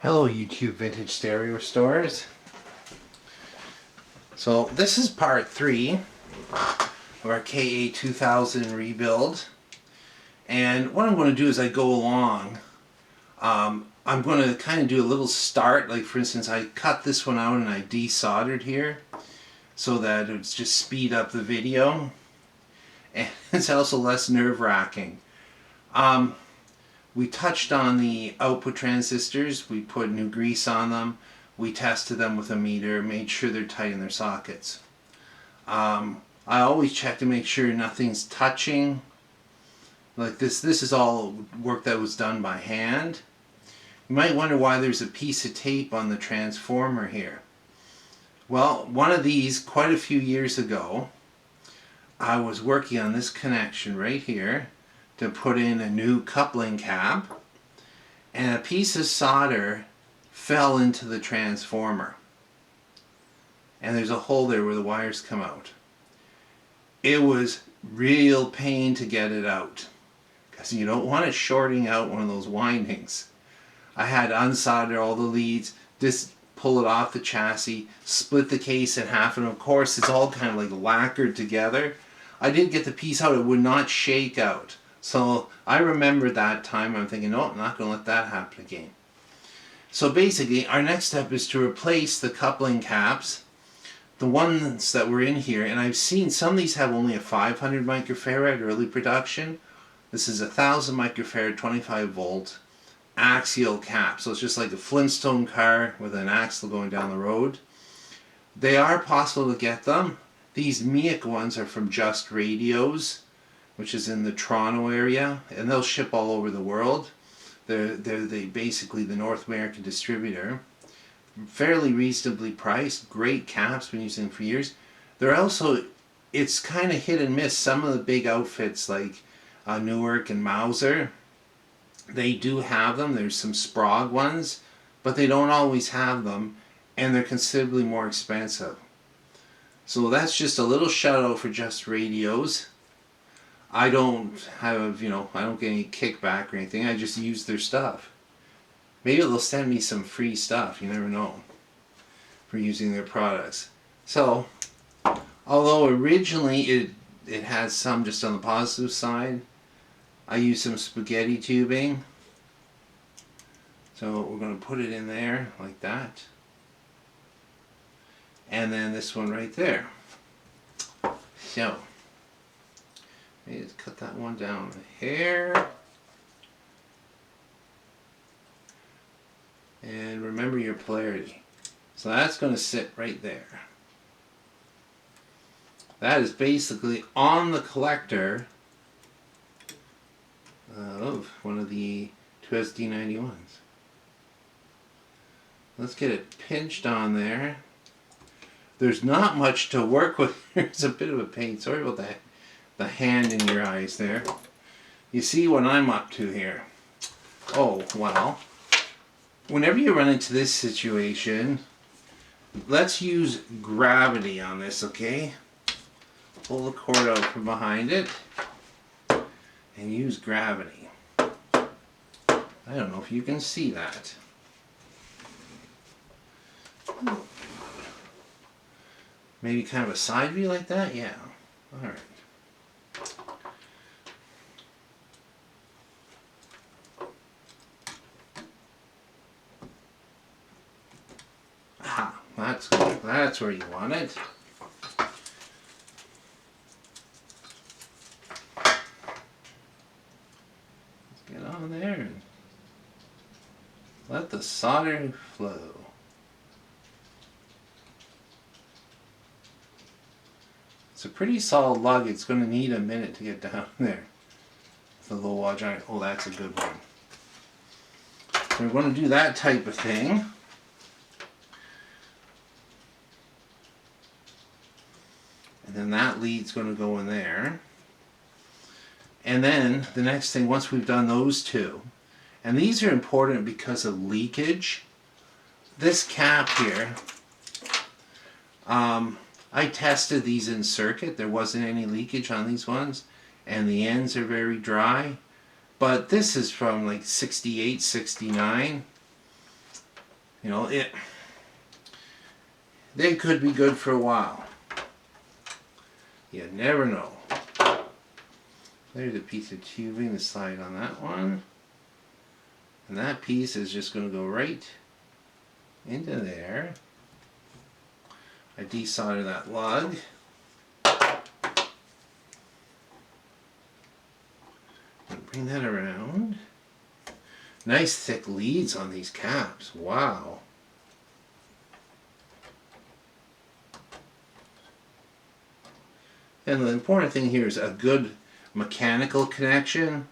Hello YouTube Vintage Stereo Stores. So this is part 3 of our KA-2000 rebuild, and what I'm going to do as I go along, I'm going to kind of do a little start. Like for instance, I cut this one out and I desoldered here so that it would just speed up the video, and it's also less nerve-wracking. We touched on the output transistors. We put new grease on them. We tested them with a meter, made sure they're tight in their sockets. I always check to make sure nothing's touching. Like this is all work that was done by hand. You might wonder why there's a piece of tape on the transformer here. Well, one of these, quite a few years ago, I was working on this connection right here to put in a new coupling cap, and a piece of solder fell into the transformer, and there's a hole there where the wires come out. It was real pain to get it out because you don't want it shorting out one of those windings. I had to unsolder all the leads, just pull it off the chassis, split the case in half, and of course it's all kind of like lacquered together. I did get the piece out, it would not shake out. So I remember that time. I'm thinking, no, I'm not going to let that happen again. So basically, our next step is to replace the coupling caps, the ones that were in here. And I've seen some of these have only a 500 microfarad early production. This is a 1000 microfarad 25 volt axial cap. So it's just like a Flintstone car with an axle going down the road. They are possible to get them. These MEIC ones are from Just Radios, which is in the Toronto area, and they'll ship all over the world. They're basically the North American distributor. Fairly reasonably priced, great caps, been using them for years. They're also, it's kind of hit and miss. Some of the big outfits like Newark and Mauser, they do have them. There's some Sprague ones, but they don't always have them, and they're considerably more expensive. So that's just a little shout out for Just Radios. I don't have, I don't get any kickback or anything. I just use their stuff. Maybe they'll send me some free stuff. You never know. For using their products. So, although originally it has some just on the positive side, I use some spaghetti tubing. So we're going to put it in there like that. And then this one right there. So, maybe just cut that one down a hair. And remember your polarity. So that's going to sit right there. That is basically on the collector of one of the 2SD91s. Let's get it pinched on there. There's not much to work with. It's a bit of a pain. Sorry about that. The hand in your eyes there. You see what I'm up to here. Oh, well, whenever you run into this situation, let's use gravity on this, okay? Pull the cord out from behind it and use gravity. I don't know if you can see that. Maybe kind of a side view like that? Yeah. Alright. Aha, that's good. That's where you want it. Let's get on there and let the solder flow. It's a pretty solid lug. It's going to need a minute to get down there. The low wall giant. Oh, that's a good one. So we're going to do that type of thing. And then that lead's going to go in there. And then the next thing, once we've done those two, and these are important because of leakage. This cap here, I tested these in circuit. There wasn't any leakage on these ones, and the ends are very dry. But this is from like 68, 69. You know, they could be good for a while. You never know. There's a piece of tubing to slide on that one. And that piece is just going to go right into there. I desolder that lug. And bring that around. Nice thick leads on these caps. Wow. And the important thing here is a good mechanical connection.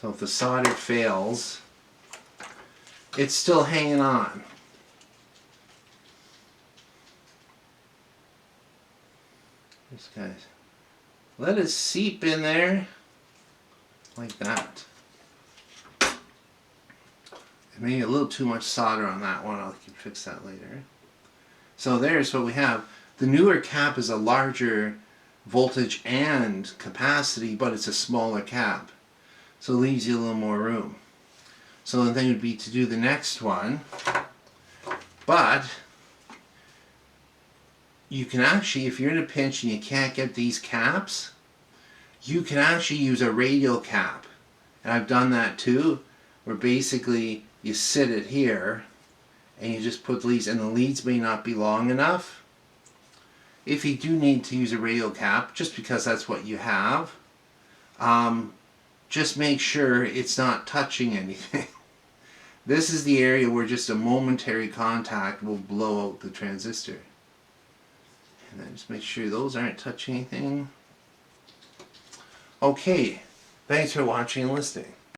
So if the solder fails, it's still hanging on. This guy's, let it seep in there like that. Maybe a little too much solder on that one. I can fix that later. So there's what we have. The newer cap is a larger voltage and capacity, but it's a smaller cap. So it leaves you a little more room. So the thing would be to do the next one. But you can actually, if you're in a pinch and you can't get these caps, you can actually use a radial cap. And I've done that too, where basically you sit it here and you just put the leads, and the leads may not be long enough. If you do need to use a radial cap, just because that's what you have, just make sure it's not touching anything. This is the area where just a momentary contact will blow out the transistor. And then just make sure those aren't touching anything. Okay, thanks for watching and listening.